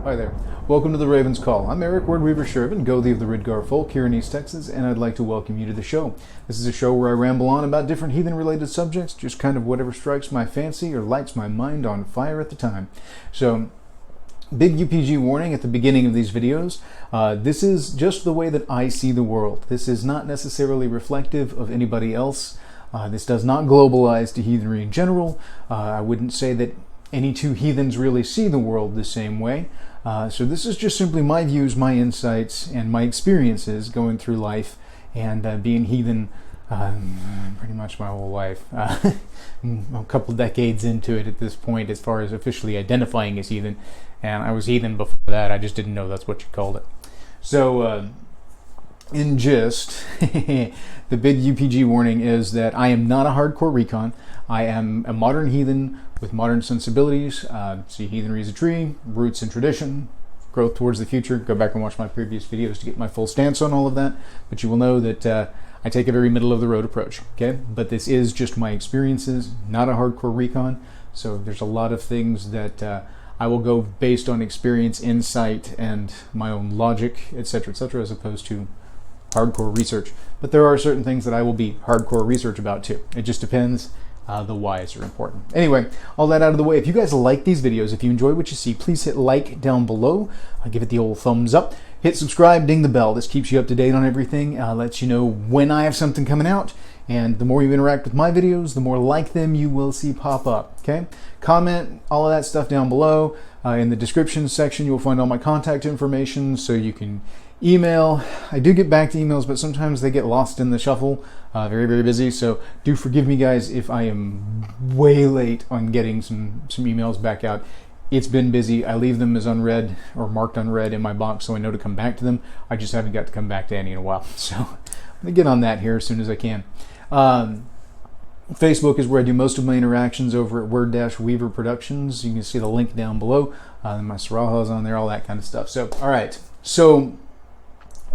Hi there. Welcome to the Raven's Call. I'm Eric Wordweaver Sjerven, Gothi of the Ridgar folk here in East Texas, and I'd like to welcome you to the show. This is a show where I ramble on about different heathen-related subjects, just kind of whatever strikes my fancy or lights my mind on fire at the time. So, big UPG warning at the beginning of these videos. This is just the way that I see the world. This is not necessarily reflective of anybody else. This does not globalize to heathenry in general. I wouldn't say that any two heathens really see the world the same way. So this is just simply my views, my insights, and my experiences going through life and being heathen pretty much my whole life. I'm a couple decades into it at this point as far as officially identifying as heathen. And I was heathen before that, I just didn't know that's what you called it. So, in gist, the big UPG warning is that I am not a hardcore recon. I am a modern heathen with modern sensibilities. See heathenry as a tree, roots and tradition, growth towards the future. Go back and watch my previous videos to get my full stance on all of that. But you will know that I take a very middle-of-the-road approach, okay? But this is just my experiences, not a hardcore recon. So there's a lot of things that I will go based on experience, insight, and my own logic, etc., as opposed to hardcore research. But there are certain things that I will be hardcore research about too. It just depends. The whys are important. Anyway, all that out of the way. If you guys like these videos, if you enjoy what you see, please hit like down below. Give it the old thumbs up. Hit subscribe, ding the bell. This keeps you up to date on everything. Lets you know when I have something coming out. And the more you interact with my videos, the more like them you will see pop up. Okay? Comment all of that stuff down below. In the description section, you'll find all my contact information so you can email. I do get back to emails, but sometimes they get lost in the shuffle. Very, very busy, so do forgive me, guys, if I am way late on getting some emails back out. It's been busy. I leave them as unread or marked unread in my box so I know to come back to them. I just haven't got to come back to any in a while, so I'm going to get on that here as soon as I can. Facebook is where I do most of my interactions over at Word-Weaver Productions. You can see the link down below. My Saraha is on there, all that kind of stuff. So, all right. So,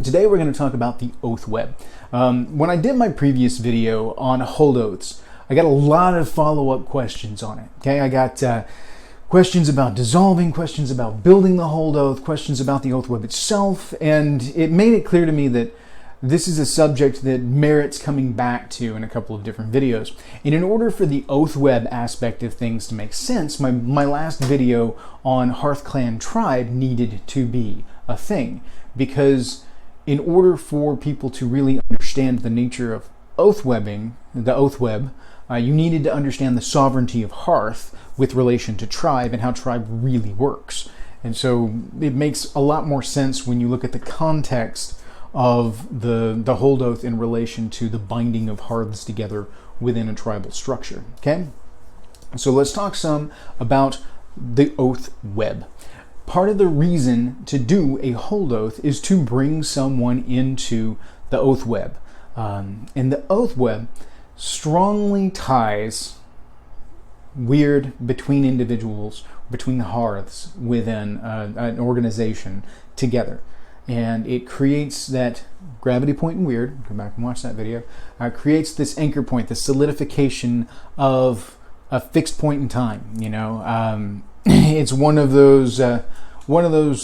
today we're going to talk about the oath web. When I did my previous video on hold oaths, I got a lot of follow-up questions on it. Okay, I got questions about dissolving, questions about building the hold oath, questions about the oath web itself, and it made it clear to me that this is a subject that merits coming back to in a couple of different videos. And in order for the oath web aspect of things to make sense, my last video on Hearth Clan Tribe needed to be a thing, because in order for people to really understand the nature of oath webbing, the oath web, you needed to understand the sovereignty of Hearth with relation to tribe and how tribe really works. And so it makes a lot more sense when you look at the context of the hold oath in relation to the binding of hearths together within a tribal structure. Okay? So let's talk some about the oath web. Part of the reason to do a hold oath is to bring someone into the oath web. And the oath web strongly ties weird between individuals, between the hearths within an organization together. And it creates that gravity point in weird, go back and watch that video, creates this anchor point, the solidification of a fixed point in time, you know. It's one of those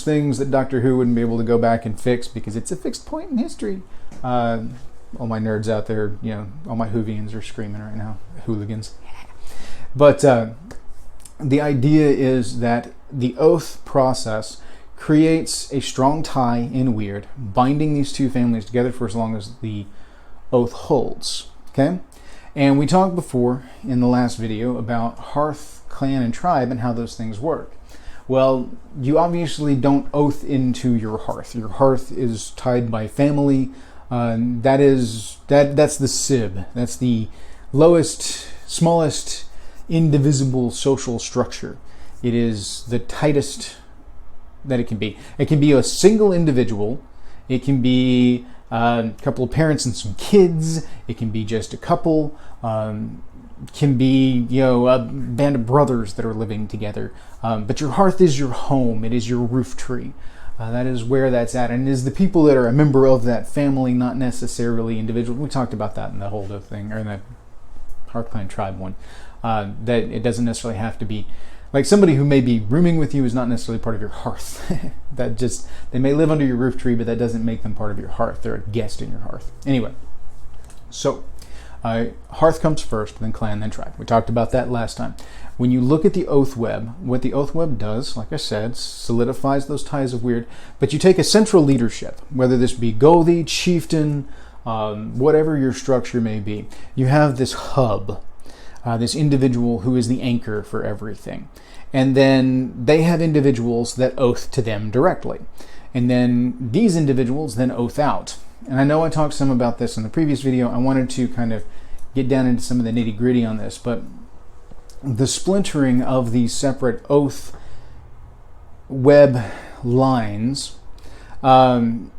things that Doctor Who wouldn't be able to go back and fix because it's a fixed point in history. All my nerds out there, you know, all my Whovians are screaming right now, hooligans. But the idea is that the oath process creates a strong tie in weird, binding these two families together for as long as the oath holds. Okay? And we talked before in the last video about Hearth, Clan, and Tribe and how those things work. Well, you obviously don't oath into your hearth. Your hearth is tied by family. That's the SIB. That's the lowest, smallest, indivisible social structure. It is the tightest that it can be. It can be a single individual. It can be a couple of parents and some kids. It can be just a couple. Can be, you know, a band of brothers that are living together. But your hearth is your home. It is your roof tree. That is where that's at. And it is the people that are a member of that family, not necessarily individual. We talked about that in the hold oath thing, or in the Hearth Clan Tribe one. That it doesn't necessarily have to be, like somebody who may be rooming with you is not necessarily part of your hearth. They may live under your roof tree, but that doesn't make them part of your hearth. They're a guest in your hearth. Anyway, so hearth comes first, then clan, then tribe. We talked about that last time. When you look at the oath web, what the oath web does, like I said, solidifies those ties of weird, but you take a central leadership, whether this be Gothi, chieftain, whatever your structure may be. You have this hub, this individual who is the anchor for everything. And then they have individuals that oath to them directly. And then these individuals then oath out. And I know I talked some about this in the previous video. I wanted to kind of get down into some of the nitty-gritty on this, but the splintering of these separate oath web lines, again,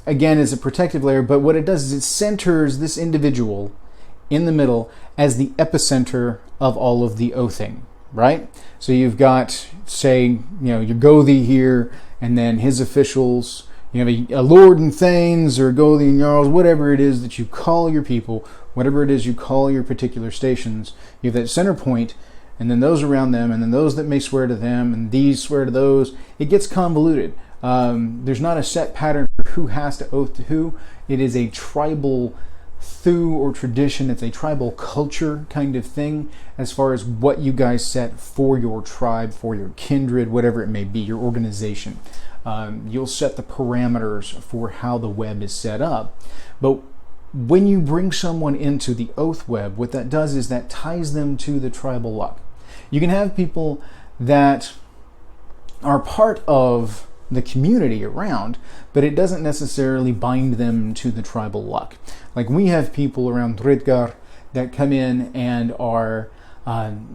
is a protective layer, but what it does is it centers this individual in the middle as the epicenter of all of the oathing, right? So you've got, say, your Gothi here, and then his officials. You have a lord and thanes, or Gothi and jarls, whatever it is that you call your people, whatever it is you call your particular stations. You have that center point, and then those around them, and then those that may swear to them, and these swear to those. It gets convoluted. There's not a set pattern for who has to oath to who. It is a tribal thew or tradition. It's a tribal culture kind of thing as far as what you guys set for your tribe, for your kindred, whatever it may be, your organization. You'll set the parameters for how the web is set up. But when you bring someone into the oath web, what that does is that ties them to the tribal luck. You can have people that are part of the community around, but it doesn't necessarily bind them to the tribal luck. Like we have people around Dridgar that come in and are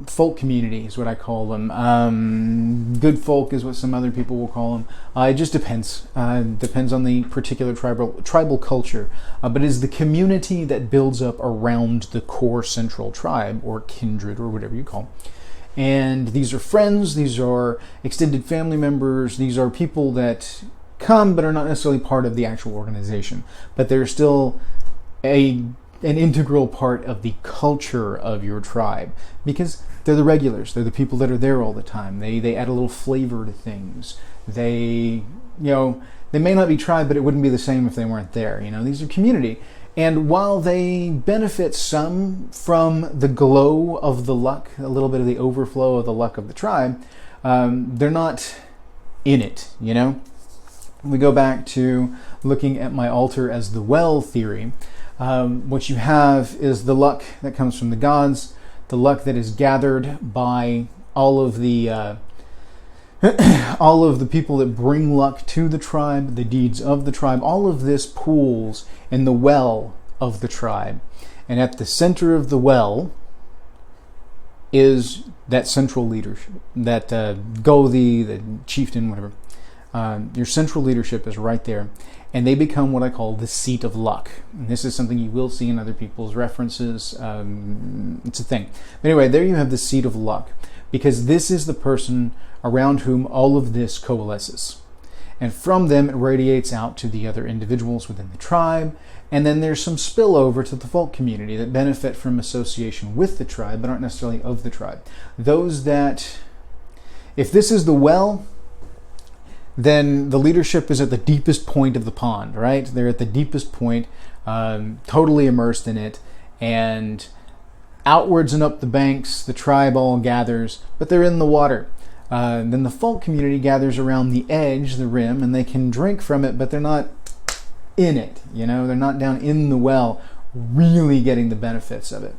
folk community is what I call them. Good folk is what some other people will call them. It just depends. Depends on the particular tribal culture. But it is the community that builds up around the core central tribe or kindred or whatever you call them. And these are friends, these are extended family members, these are people that come but are not necessarily part of the actual organization. But they're still an integral part of the culture of your tribe because they're the regulars. They're the people that are there all the time. They add a little flavor to things. They may not be tribe, but it wouldn't be the same if they weren't there. These are community. And while they benefit some from the glow of the luck, a little bit of the overflow of the luck of the tribe, they're not in it, We go back to looking at my altar as the well theory. What you have is the luck that comes from the gods, the luck that is gathered by all of the people that bring luck to the tribe, the deeds of the tribe. All of this pools in the well of the tribe. And at the center of the well is that central leadership, that Gothi, the chieftain, whatever. Your central leadership is right there. And they become what I call the seat of luck. And this is something you will see in other people's references. It's a thing. But anyway, there you have the seat of luck. Because this is the person around whom all of this coalesces. And from them it radiates out to the other individuals within the tribe. And then there's some spillover to the folk community that benefit from association with the tribe, but aren't necessarily of the tribe. Those that, if this is the well, then the leadership is at the deepest point of the pond, right? They're at the deepest point, totally immersed in it. And outwards and up the banks, the tribe all gathers, but they're in the water. Then the folk community gathers around the edge, the rim, and they can drink from it, but they're not in it. They're not down in the well, really getting the benefits of it.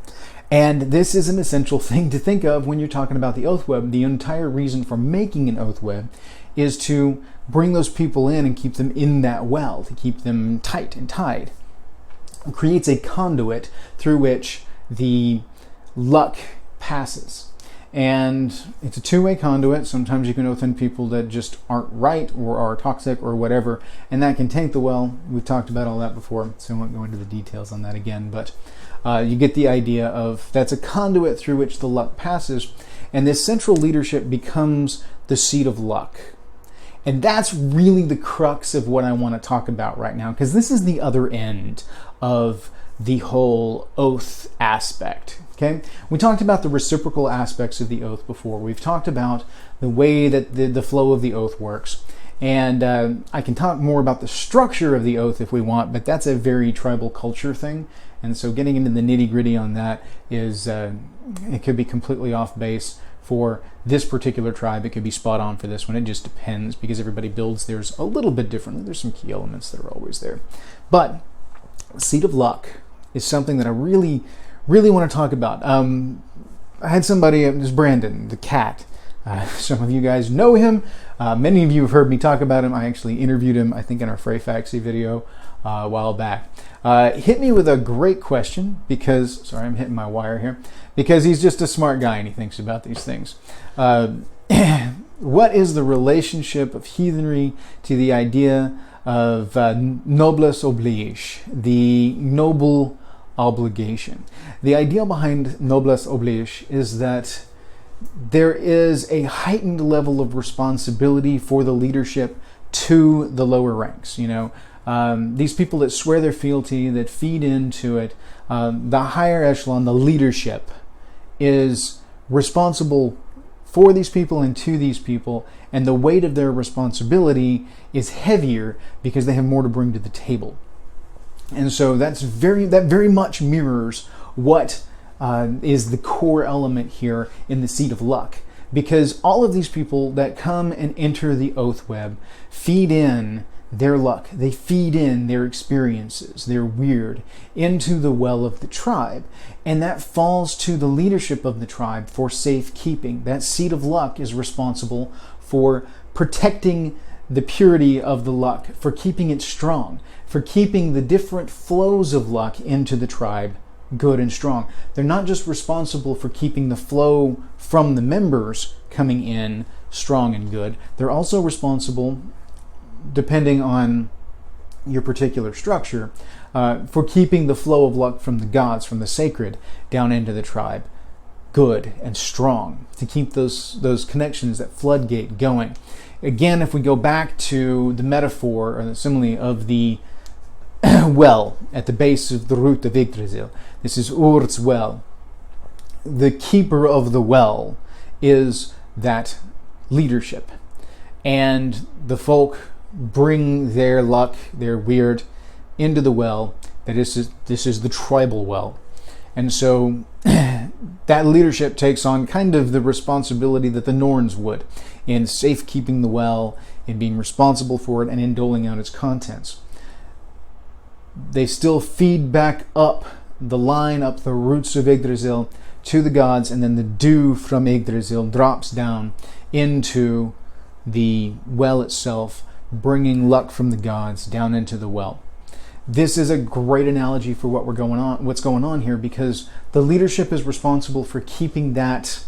And this is an essential thing to think of when you're talking about the oath web. The entire reason for making an oath web is to bring those people in and keep them in that well, to keep them tight and tied. It creates a conduit through which the luck passes. And it's a two-way conduit. Sometimes you can oath in people that just aren't right or are toxic or whatever, and that can taint the well. We've talked about all that before, so I won't go into the details on that again, but you get the idea of that's a conduit through which the luck passes, and this central leadership becomes the seat of luck. And that's really the crux of what I want to talk about right now, because this is the other end of the whole oath aspect. Okay, we talked about the reciprocal aspects of the oath before. We've talked about the way that the flow of the oath works. And I can talk more about the structure of the oath if we want, but that's a very tribal culture thing. And so getting into the nitty-gritty on that is, it could be completely off base for this particular tribe. It could be spot on for this one. It just depends, because everybody builds theirs a little bit differently. There's some key elements that are always there. But seed of luck is something that I really want to talk about. I had somebody, it was Brandon, the cat. Some of you guys know him. Many of you have heard me talk about him. I actually interviewed him, I think, in our Freyfaxy video a while back. Hit me with a great question because, sorry, I'm hitting my wire here, because he's just a smart guy and he thinks about these things. What is the relationship of heathenry to the idea of noblesse oblige, the noble obligation? The idea behind noblesse oblige is that there is a heightened level of responsibility for the leadership to the lower ranks. These people that swear their fealty, that feed into it, the higher echelon, the leadership, is responsible for these people and to these people, and the weight of their responsibility is heavier because they have more to bring to the table. And so that very much mirrors what is the core element here in the seed of luck, because all of these people that come and enter the oath web feed in their luck, they feed in their experiences, their weird, into the well of the tribe, and that falls to the leadership of the tribe for safekeeping. That seed of luck is responsible for protecting the purity of the luck, for keeping it strong, for keeping the different flows of luck into the tribe good and strong. They're not just responsible for keeping the flow from the members coming in strong and good. They're also responsible, depending on your particular structure, for keeping the flow of luck from the gods, from the sacred, down into the tribe good and strong, to keep those connections, that floodgate going. Again, if we go back to the metaphor or the simile of the well at the base of the root of Yggdrasil, this is Ur's well. The keeper of the well is that leadership, and the folk bring their luck, their weird, into the well. This is the tribal well. And so that leadership takes on kind of the responsibility that the Norns would in safekeeping the well, in being responsible for it, and in doling out its contents. They still feed back up the line, up the roots of Yggdrasil to the gods, and then the dew from Yggdrasil drops down into the well itself, bringing luck from the gods down into the well. This is a great analogy for what's going on here, because the leadership is responsible for keeping that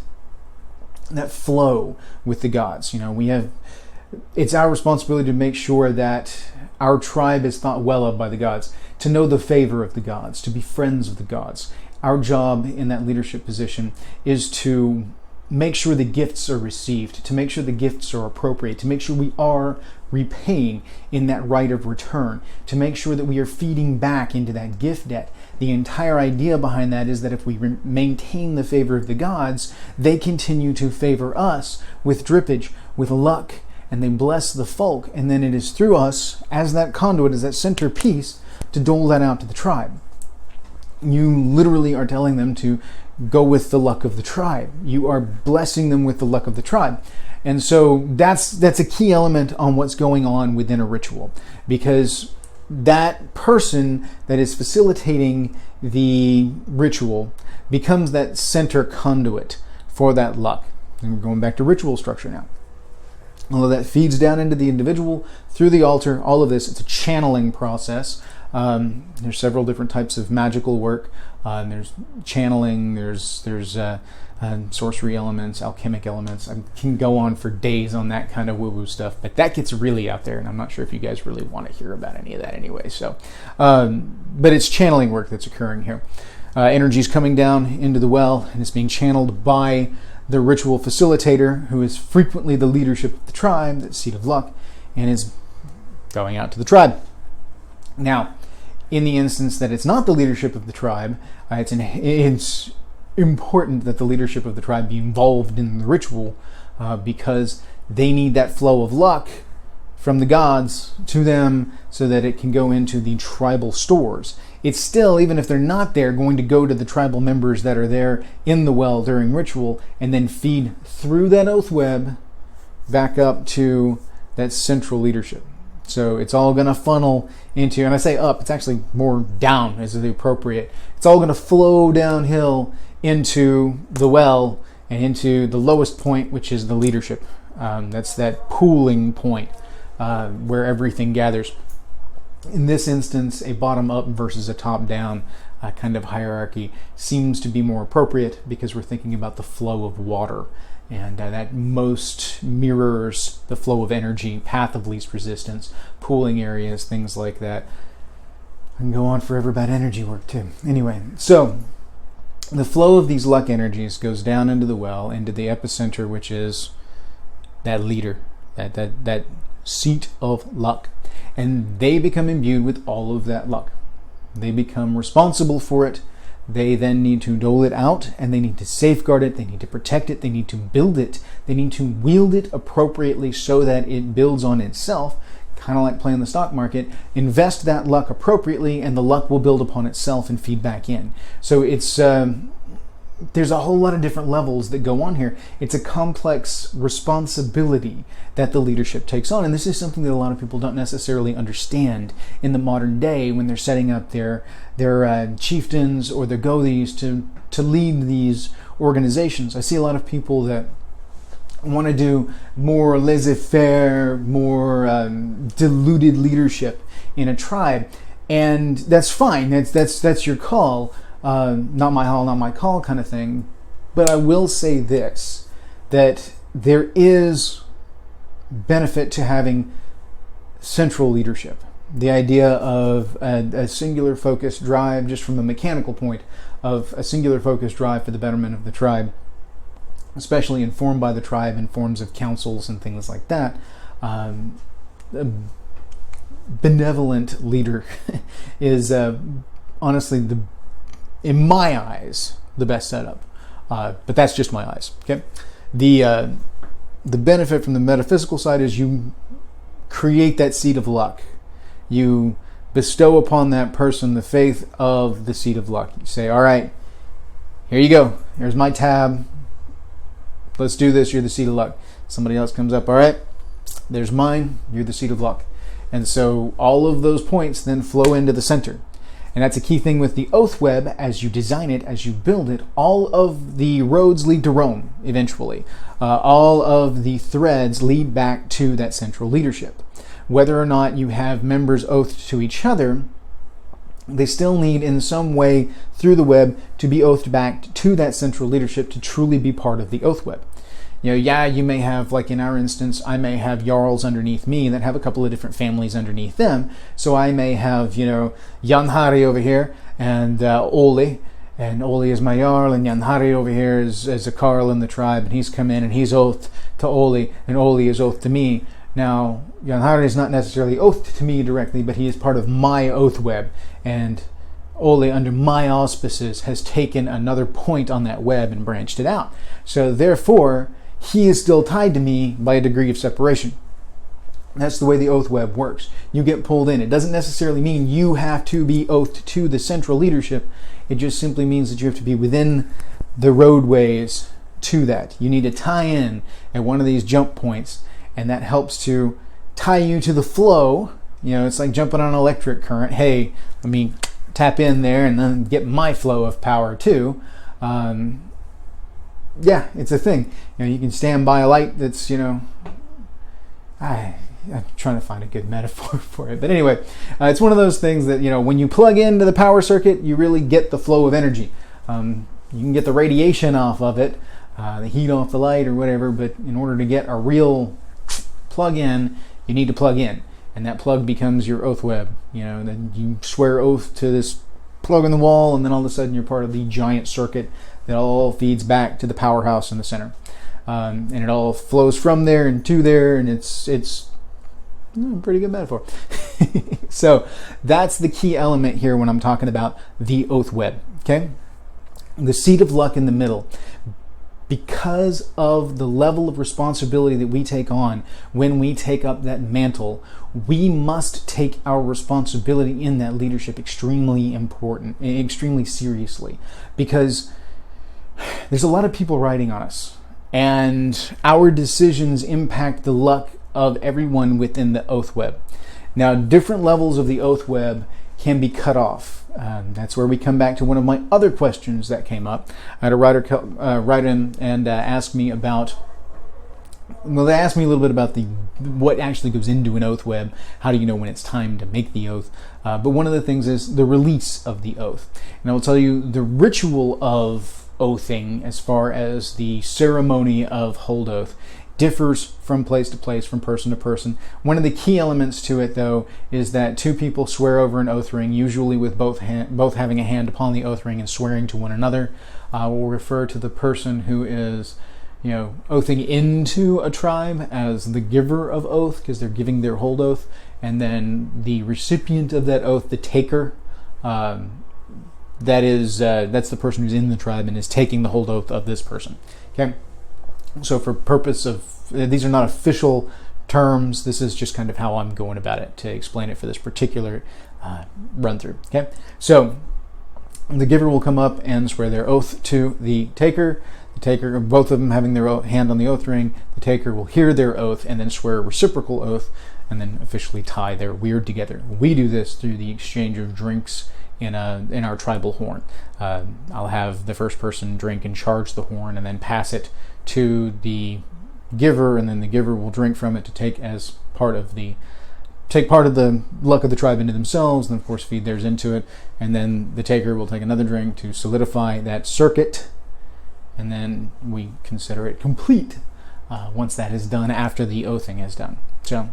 flow with the gods. It's our responsibility to make sure that our tribe is thought well of by the gods, to know the favor of the gods, to be friends of the gods. Our job in that leadership position is to make sure the gifts are received, to make sure the gifts are appropriate, to make sure we are repaying in that right of return, to make sure that we are feeding back into that gift debt. The entire idea behind that is that if we maintain the favor of the gods, they continue to favor us with drippage, with luck, and they bless the folk, and then it is through us, as that conduit, as that centerpiece, to dole that out to the tribe. You literally are telling them to go with the luck of the tribe. You are blessing them with the luck of the tribe. And so that's a key element on what's going on within a ritual, because that person that is facilitating the ritual becomes that center conduit for that luck. And we're going back to ritual structure now. All of that feeds down into the individual through the altar. All of this, it's a channeling process. There's several different types of magical work. There's channeling, there's sorcery elements, alchemic elements. I can go on for days on that kind of woo-woo stuff, but that gets really out there, and I'm not sure if you guys really want to hear about any of that anyway. So, but it's channeling work that's occurring here. Energy's coming down into the well, and it's being channeled by the ritual facilitator, who is frequently the leadership of the tribe, that seed of luck, and is going out to the tribe. Now, in the instance that it's not the leadership of the tribe, it's important that the leadership of the tribe be involved in the ritual because they need that flow of luck from the gods to them so that it can go into the tribal stores. It's still, even if they're not there, going to go to the tribal members that are there in the well during ritual and then feed through that oath web back up to that central leadership. So it's all going to funnel into, and I say up, it's actually more down as the appropriate. It's all going to flow downhill into the well and into the lowest point, which is the leadership. That's that pooling point where everything gathers. In this instance, a bottom-up versus a top-down kind of hierarchy seems to be more appropriate because we're thinking about the flow of water. And that most mirrors the flow of energy, path of least resistance, pooling areas, things like that. I can go on forever about energy work too. Anyway, so the flow of these luck energies goes down into the well, into the epicenter, which is that leader, that seat of luck. And they become imbued with all of that luck. They become responsible for it. They then need to dole it out, and they need to safeguard it, they need to protect it, they need to build it, they need to wield it appropriately so that it builds on itself, kind of like playing the stock market. Invest that luck appropriately, and the luck will build upon itself and feed back in. So it's there's a whole lot of different levels that go on here. It's a complex responsibility that the leadership takes on, and this is something that a lot of people don't necessarily understand in the modern day when they're setting up their chieftains or their godis to lead these organizations. I see a lot of people that want to do more laissez-faire, more diluted leadership in a tribe, and that's fine. That's your call. Not my hall, not my call kind of thing. But I will say this, that there is benefit to having central leadership. The idea of a singular focused drive, just from a mechanical point, of a singular focused drive for the betterment of the tribe, especially informed by the tribe in forms of councils and things like that. A benevolent leader is honestly, in my eyes, the best setup. But that's just my eyes. Okay, the benefit from the metaphysical side is you create that seed of luck. You bestow upon that person the faith of the seed of luck. You say, all right, here you go. Here's my tab. Let's do this. You're the seed of luck. Somebody else comes up. All right, there's mine. You're the seed of luck. And so all of those points then flow into the center. And that's a key thing with the oath web. As you design it, as you build it, all of the roads lead to Rome eventually. All of the threads lead back to that central leadership. Whether or not you have members oathed to each other, they still need in some way through the web to be oathed back to that central leadership to truly be part of the oath web. You may have, like in our instance, I may have jarls underneath me that have a couple of different families underneath them. So I may have, Jan Hari over here and Oli. And Oli is my jarl, and Jan Hari over here is a Carl in the tribe, and he's come in and he's oathed to Oli, and Oli is oathed to me. Now, Jan Hari is not necessarily oathed to me directly, but he is part of my oath web, and Oli, under my auspices, has taken another point on that web and branched it out. So therefore, he is still tied to me by a degree of separation. That's the way the oath web works. You get pulled in. It doesn't necessarily mean you have to be oathed to the central leadership. It just simply means that you have to be within the roadways to that. You need to tie in at one of these jump points, and that helps to tie you to the flow. It's like jumping on an electric current. Hey, let me tap in there and then get my flow of power too. Yeah, it's a thing. You can stand by a light that's, I'm trying to find a good metaphor for it. But anyway, it's one of those things that, when you plug into the power circuit, you really get the flow of energy. You can get the radiation off of it, the heat off the light or whatever, but in order to get a real plug in, you need to plug in. And that plug becomes your oath web. Then you swear oath to this plug in the wall, and then all of a sudden you're part of the giant circuit that all feeds back to the powerhouse in the center. And it all flows from there and to there, and it's Pretty good metaphor. So that's the key element here when I'm talking about the oath web. Okay, the seat of luck in the middle. Because of the level of responsibility that we take on when we take up that mantle, we must take our responsibility in that leadership extremely seriously, because there's a lot of people riding on us, and our decisions impact the luck of everyone within the oath web. Now, different levels of the oath web can be cut off. That's where we come back to one of my other questions that came up. I had a writer write in and ask me about. Well, they asked me a little bit about what actually goes into an oath web. How do you know when it's time to make the oath? But one of the things is the release of the oath. And I will tell you the ritual of oathing, as far as the ceremony of hold oath, differs from place to place, from person to person. One of the key elements to it, though, is that two people swear over an oath ring, usually with both having a hand upon the oath ring and swearing to one another. We'll refer to the person who is, oathing into a tribe as the giver of oath, because they're giving their hold oath, and then the recipient of that oath, the taker. That's the person who's in the tribe and is taking the hold oath of this person. Okay. So for purpose of, these are not official terms, this is just kind of how I'm going about it to explain it for this particular run through. Okay, so the giver will come up and swear their oath to the taker. The taker, both of them having their hand on the oath ring, the taker will hear their oath and then swear a reciprocal oath and then officially tie their weird together. We do this through the exchange of drinks in our tribal horn. I'll have the first person drink and charge the horn and then pass it to the giver, and then the giver will drink from it to take part of the luck of the tribe into themselves, and of course feed theirs into it, and then the taker will take another drink to solidify that circuit, and then we consider it complete once that is done, after the oathing is done. So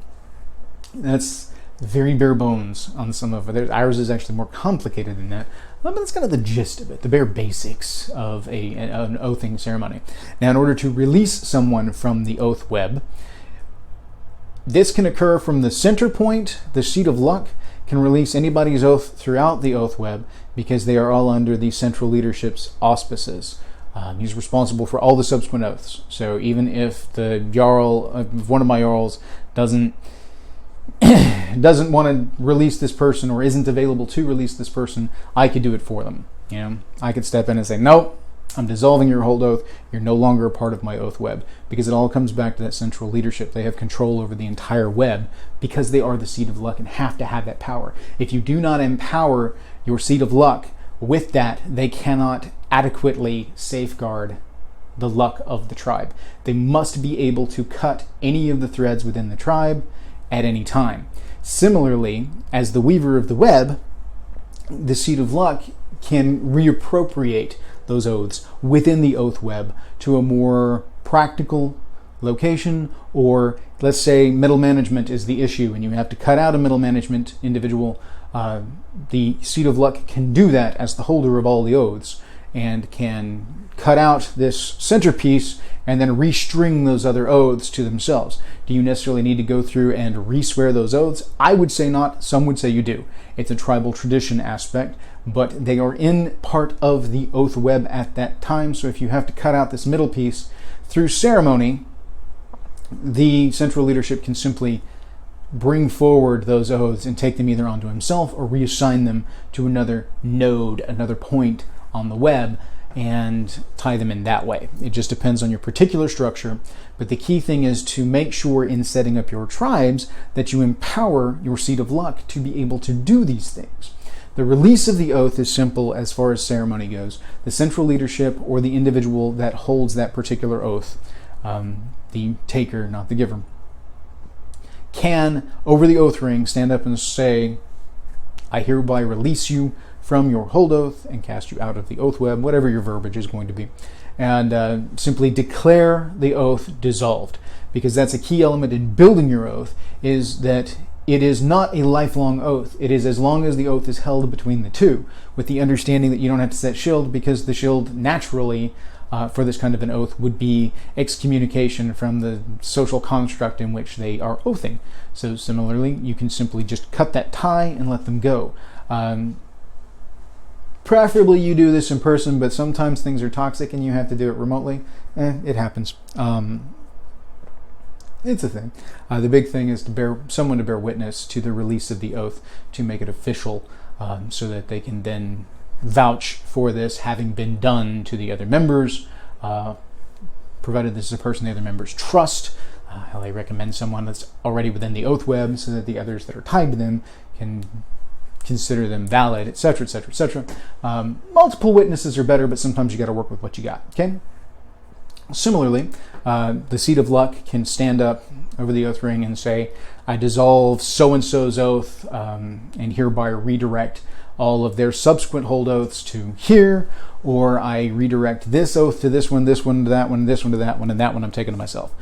that's very bare bones on some of it. Ours is actually more complicated than that. But that's kind of the gist of it, the bare basics of an oathing ceremony. Now, in order to release someone from the oath web, this can occur from the center point. The seat of luck can release anybody's oath throughout the oath web, because they are all under the central leadership's auspices. He's responsible for all the subsequent oaths. So even if the jarl, one of my jarls, doesn't want to release this person, or isn't available to release this person, I could do it for them. I could step in and say, nope, I'm dissolving your hold oath. You're no longer a part of my oath web, because it all comes back to that central leadership. They have control over the entire web because they are the seat of luck and have to have that power. If you do not empower your seat of luck with that, they cannot adequately safeguard the luck of the tribe. They must be able to cut any of the threads within the tribe at any time. Similarly, as the weaver of the web, the seat of luck can reappropriate those oaths within the oath web to a more practical location, or let's say middle management is the issue and you have to cut out a middle management individual. The seat of luck can do that as the holder of all the oaths, and can cut out this centerpiece and then restring those other oaths to themselves. Do you necessarily need to go through and re-swear those oaths? I would say not. Some would say you do. It's a tribal tradition aspect, but they are in part of the oath web at that time. So if you have to cut out this middle piece through ceremony, the central leadership can simply bring forward those oaths and take them either onto himself or reassign them to another node, another point on the web, and tie them in that way. It just depends on your particular structure, but the key thing is to make sure in setting up your tribes that you empower your seat of luck to be able to do these things. The release of the oath is simple as far as ceremony goes. The central leadership, or the individual that holds that particular oath, the taker, not the giver, can, over the oath ring, stand up and say, I hereby release you from your hold oath and cast you out of the oath web, whatever your verbiage is going to be, and simply declare the oath dissolved. Because that's a key element in building your oath, is that it is not a lifelong oath. It is as long as the oath is held between the two, with the understanding that you don't have to set shield, because the shield naturally for this kind of an oath would be excommunication from the social construct in which they are oathing. So similarly, you can simply just cut that tie and let them go. Preferably you do this in person, but sometimes things are toxic and you have to do it remotely. It happens. It's a thing. The big thing is someone to bear witness to the release of the oath, to make it official, so that they can then vouch for this having been done to the other members, provided this is a person the other members trust. I recommend someone that's already within the oath web, so that the others that are tied to them can consider them valid, etc., etc., etc. Multiple witnesses are better, but sometimes you got to work with what you got. Okay. Similarly, the seat of luck can stand up over the oath ring and say, I dissolve so-and-so's oath and hereby redirect all of their subsequent hold oaths to here, or I redirect this oath to this one to that one, this one to that one, and that one I'm taking to myself.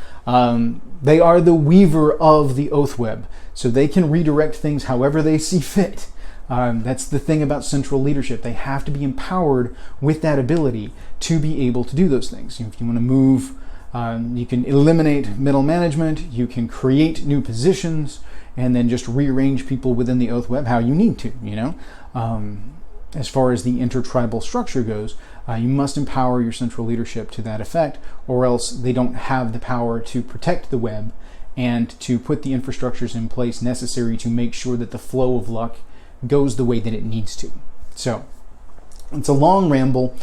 They are the weaver of the oath web, so they can redirect things however they see fit. That's the thing about central leadership. They have to be empowered with that ability to be able to do those things. If you want to move, you can eliminate middle management, you can create new positions, and then just rearrange people within the oath web how you need to, As far as the intertribal structure goes, you must empower your central leadership to that effect, or else they don't have the power to protect the web and to put the infrastructures in place necessary to make sure that the flow of luck goes the way that it needs to. So it's a long ramble.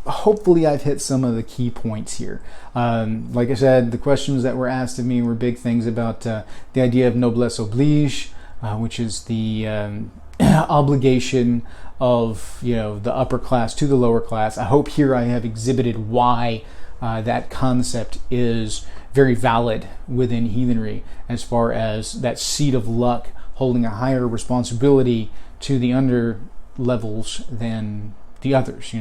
Hopefully I've hit some of the key points here. Like I said, the questions that were asked of me were big things about the idea of noblesse oblige, which is the obligation of the upper class to the lower class. I hope here I have exhibited why that concept is very valid within heathenry, as far as that seat of luck holding a higher responsibility to the under levels than the others.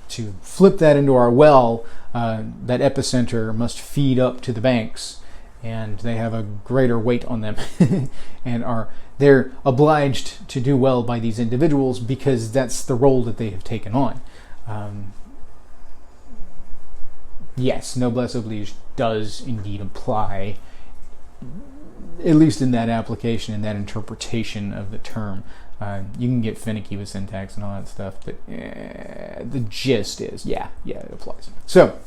To flip that into our well, that epicenter must feed up to the banks, and they have a greater weight on them and they're obliged to do well by these individuals because that's the role that they have taken on. Yes, noblesse oblige does indeed apply, at least in that application and that interpretation of the term. You can get finicky with syntax and all that stuff, but the gist is, yeah, it applies. So,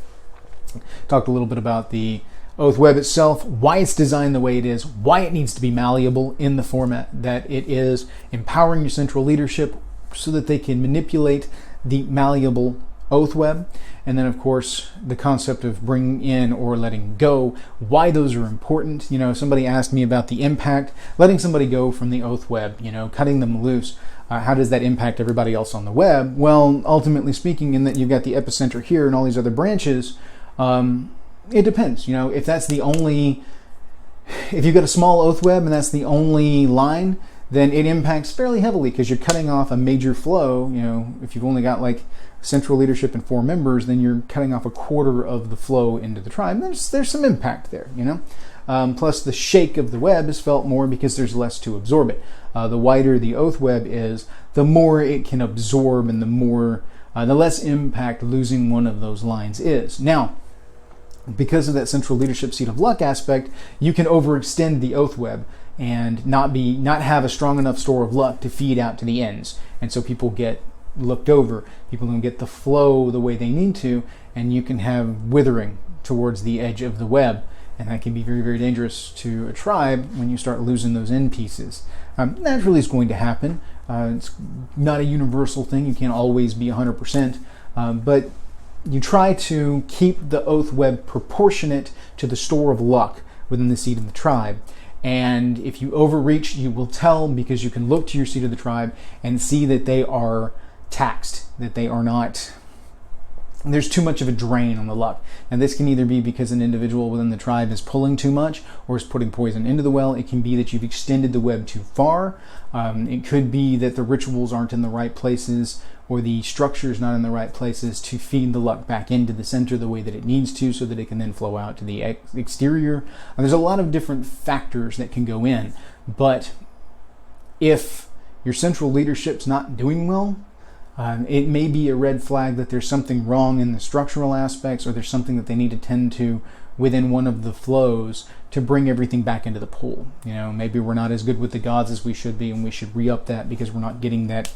talked a little bit about the oath web itself, why it's designed the way it is, why it needs to be malleable in the format that it is, empowering your central leadership so that they can manipulate the malleable oath web, and then of course the concept of bringing in or letting go, why those are important. Somebody asked me about the impact, letting somebody go from the oath web, cutting them loose. How does that impact everybody else on the web? Well, ultimately speaking, in that you've got the epicenter here and all these other branches, it depends. If that's the only, if you've got a small oath web and that's the only line, then it impacts fairly heavily because you're cutting off a major flow. If you've only got like central leadership and 4 members, then you're cutting off a quarter of the flow into the tribe. There's some impact there, Plus the shake of the web is felt more because there's less to absorb it. The wider the oath web is, the more it can absorb and the less impact losing one of those lines is. Now, because of that central leadership seat of luck aspect, you can overextend the oath web and not have a strong enough store of luck to feed out to the ends. And so people get looked over. People don't get the flow the way they need to, and you can have withering towards the edge of the web. And that can be very, very dangerous to a tribe when you start losing those end pieces. Naturally, it's going to happen. It's not a universal thing. You can't always be 100%. But you try to keep the oath web proportionate to the store of luck within the seat of the tribe. And if you overreach, you will tell, because you can look to your seat of the tribe and see that they are taxed, that they are not, there's too much of a drain on the luck. And this can either be because an individual within the tribe is pulling too much or is putting poison into the well. It can be that you've extended the web too far. It could be that the rituals aren't in the right places, or the structure is not in the right places to feed the luck back into the center the way that it needs to, so that it can then flow out to the exterior. There's a lot of different factors that can go in, but if your central leadership's not doing well, It may be a red flag that there's something wrong in the structural aspects, or there's something that they need to tend to within one of the flows to bring everything back into the pool. Maybe we're not as good with the gods as we should be, and we should re-up that because we're not getting that,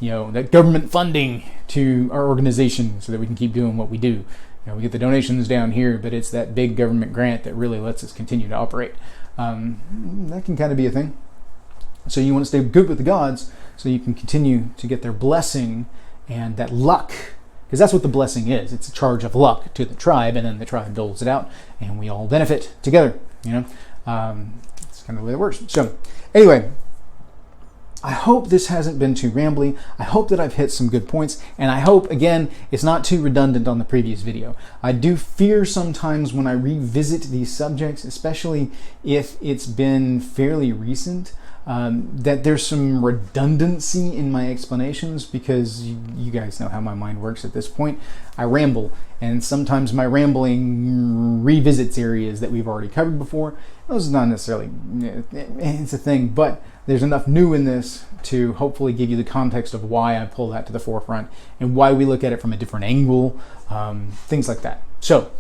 that government funding to our organization so that we can keep doing what we do. We get the donations down here, but it's that big government grant that really lets us continue to operate. That can kind of be a thing. So you want to stay good with the gods so you can continue to get their blessing and that luck, because that's what the blessing is. It's a charge of luck to the tribe, and then the tribe doles it out, and we all benefit together. It's kind of the way it works. So anyway, I hope this hasn't been too rambly. I hope that I've hit some good points, and I hope, again, it's not too redundant on the previous video. I do fear sometimes when I revisit these subjects, especially if it's been fairly recent, that there's some redundancy in my explanations, because you guys know how my mind works at this point. I ramble, and sometimes my rambling revisits areas that we've already covered before. Those is not necessarily, it's a thing, but there's enough new in this to hopefully give you the context of why I pull that to the forefront and why we look at it from a different angle, things like that. So,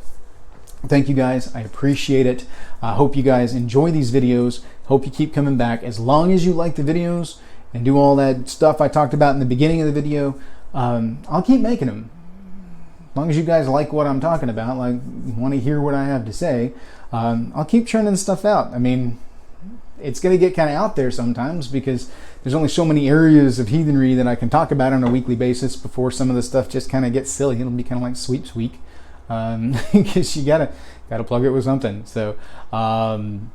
thank you guys. I appreciate it. I hope you guys enjoy these videos. Hope you keep coming back. As long as you like the videos and do all that stuff I talked about in the beginning of the video, I'll keep making them. As long as you guys like what I'm talking about, like want to hear what I have to say, I'll keep churning stuff out. I mean, it's going to get kind of out there sometimes because there's only so many areas of heathenry that I can talk about on a weekly basis before some of the stuff just kind of gets silly. It'll be kind of like Sweeps Week. Because you gotta plug it with something. So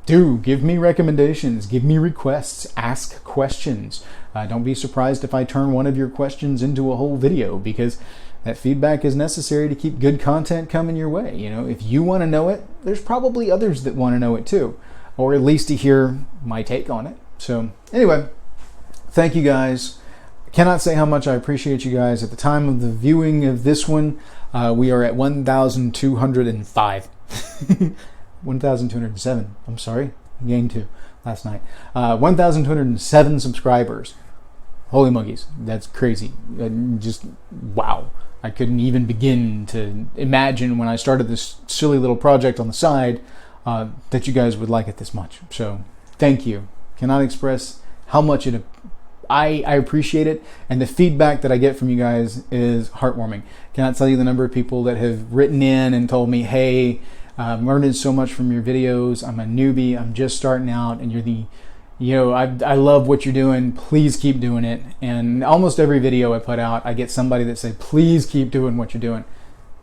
do give me recommendations, give me requests, ask questions. Don't be surprised if I turn one of your questions into a whole video, because that feedback is necessary to keep good content coming your way. If you want to know it, there's probably others that want to know it too, or at least to hear my take on it. So anyway, thank you guys. I cannot say how much I appreciate you guys. At the time of the viewing of this one, we are at 1,205. 1,207. I'm sorry. I gained 2 last night. 1,207 subscribers. Holy monkeys. That's crazy. Just wow. I couldn't even begin to imagine when I started this silly little project on the side that you guys would like it this much. So thank you. Cannot express how much I appreciate it, and the feedback that I get from you guys is heartwarming. Cannot tell you the number of people that have written in and told me, hey, I'm learning so much from your videos. I'm a newbie. I'm just starting out, and I love what you're doing. Please keep doing it. And almost every video I put out, I get somebody that say, please keep doing what you're doing.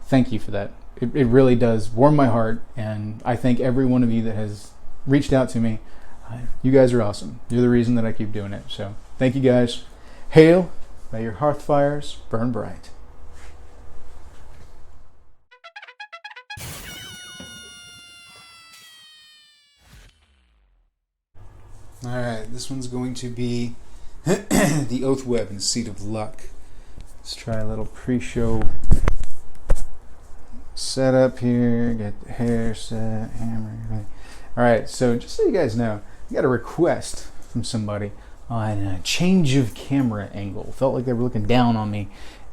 Thank you for that. It really does warm my heart, and I thank every one of you that has reached out to me. You guys are awesome. You're the reason that I keep doing it. So thank you guys. Hail, may your hearth fires burn bright. Alright, this one's going to be the Oath Web and Seat of Luck. Let's try a little pre-show setup here. Get the hair set, hammer. Alright, so just so you guys know, I got a request from somebody on a change of camera angle. Felt like they were looking down on me.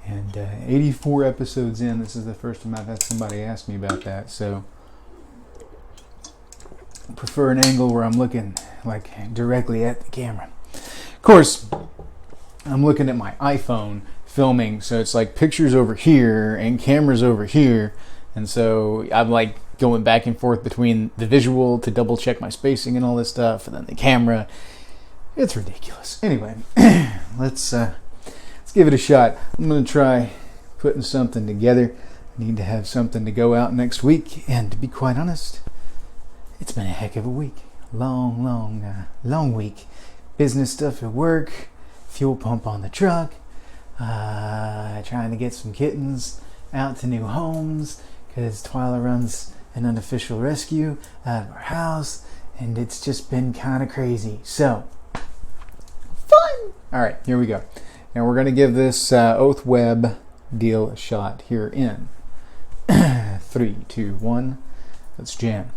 And 84 episodes in, this is the first time I've had somebody ask me about that. So I prefer an angle where I'm looking like directly at the camera. Of course, I'm looking at my iPhone filming, so it's like pictures over here and cameras over here. And so I'm like going back and forth between the visual to double check my spacing and all this stuff, and then the camera. It's ridiculous. Anyway, let's give it a shot. I'm going to try putting something together. I need to have something to go out next week, and to be quite honest, it's been a heck of a week. Long week. Business stuff at work, fuel pump on the truck, trying to get some kittens out to new homes, because Twyla runs an unofficial rescue out of our house, and it's just been kind of crazy. So, fun! Alright, here we go. Now we're going to give this Oath Web deal a shot here in 3, 2, 1. Let's jam.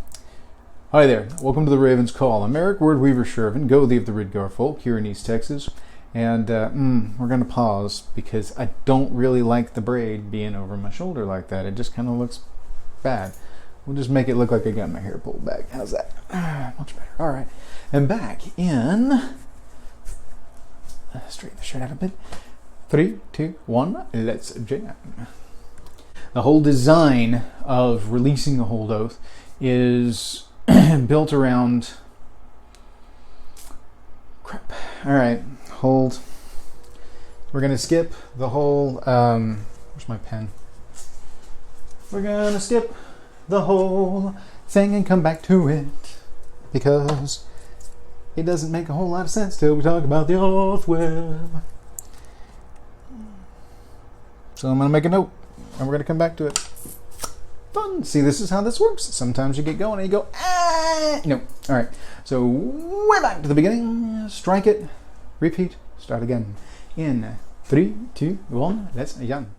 Hi there, welcome to the Raven's Call. I'm Eric Wordweaver Sjerven, Goathie of the Ridgar folk here in East Texas. And we're going to pause because I don't really like the braid being over my shoulder like that. It just kind of looks bad. We'll just make it look like I got my hair pulled back. How's that? Much better. All right. And back in. Straighten the shirt out a bit. 3, 2, 1. Let's jam. The whole design of releasing the hold oath is built around. Crap. All right. Hold. We're going to skip the whole. Where's my pen? We're going to skip the whole thing and come back to it because it doesn't make a whole lot of sense till we talk about the oath web. So I'm going to make a note and we're going to come back to it. Fun. See, this is how this works. Sometimes you get going and you go, ah! No. All right. So we're back to the beginning. Strike it. Repeat. Start again. In 3, 2, 1. Let's jam.